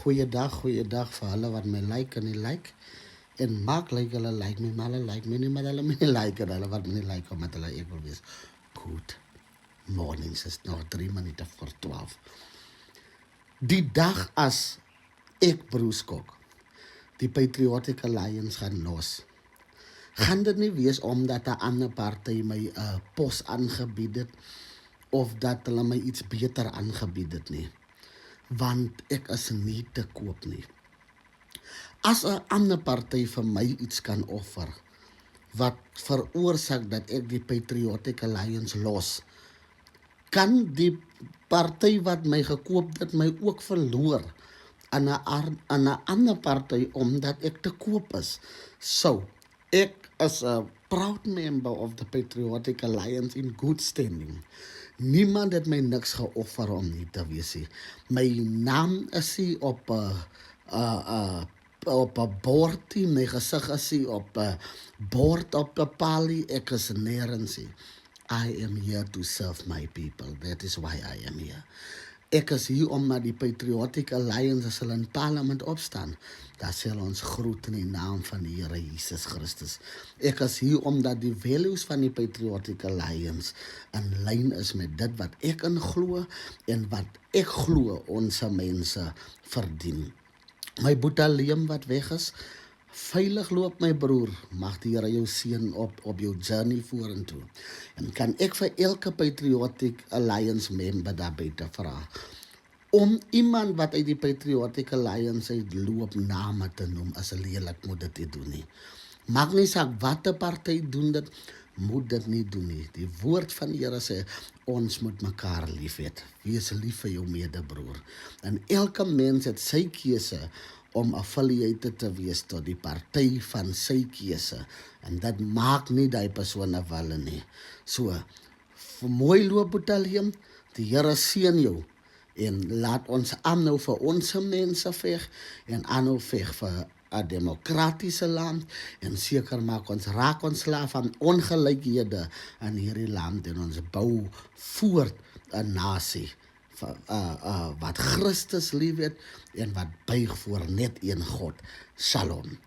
Goeiedag vir hulle wat my like en nie like. En maak like hulle like my, maar hulle like my nie, maar hulle my nie like en hulle wat my nie like, omdat hulle ek wil wees. Good morning, is nog 3 minute voor 12. Die dag as ek Bruce Kok, die Patriotic Alliance gaan los, gaan dit nie wees omdat 'n ander party my 'n pos aangebied het, of dat hulle my iets beter aangebied het nie. Want ek is nie te koop nie. As 'n ander party vir my iets kan offer, wat veroorsaak dat ek die Patriotic Alliance los, kan die party wat my gekoop het my ook verloor aan 'n ander party omdat ek te koop is. So, ek is a proud member of the Patriotic Alliance in good standing. Niemand het my niks geoffer om nie te wees nie. My naam is nie op 'n bord nie, my gesig is nie op 'n bord op 'n palie, ek is nêrens nie. I am here to serve my people. That is why I am here. Ek is hier omdat die Patriotic Alliance sal in parlement opstaan. Dat sal ons groet in die naam van die Here Jesus Christus. Ek is hier omdat die values van die Patriotic Alliance in lyn is met dit wat ek in glo en wat ek glo ons mense verdien. My boetie Liam wat weg is, veilig loop my broer, mag die Here jou seën op jou journey vorentoe. En kan ek vir elke Patriotic Alliance member daar buite vra, om iemand wat uit die Patriotic Alliance uit loop name te noem, as lelik moet dit nie doen nie. Maak nie saak wat 'n party doen dit, moet dit nie doen nie. Die woord van die Here sê, ons moet mekaar lief hê. Wees lief vir jou medebroer. En elke mens het sy keuse om affiliated te wees tot die party van sy keuse. En dit maak nie die persone wel nie. So, mooi loop Boetalium, die Here seën jou. En laat ons aanhou vir ons mense veg en aanhou veg vir 'n demokratiese land en seker maak ons raak ontslaaf van ongelykhede in hierdie land en ons bou voort 'n nasie wat Christus liefhet en wat buig voor net een God. Shalom.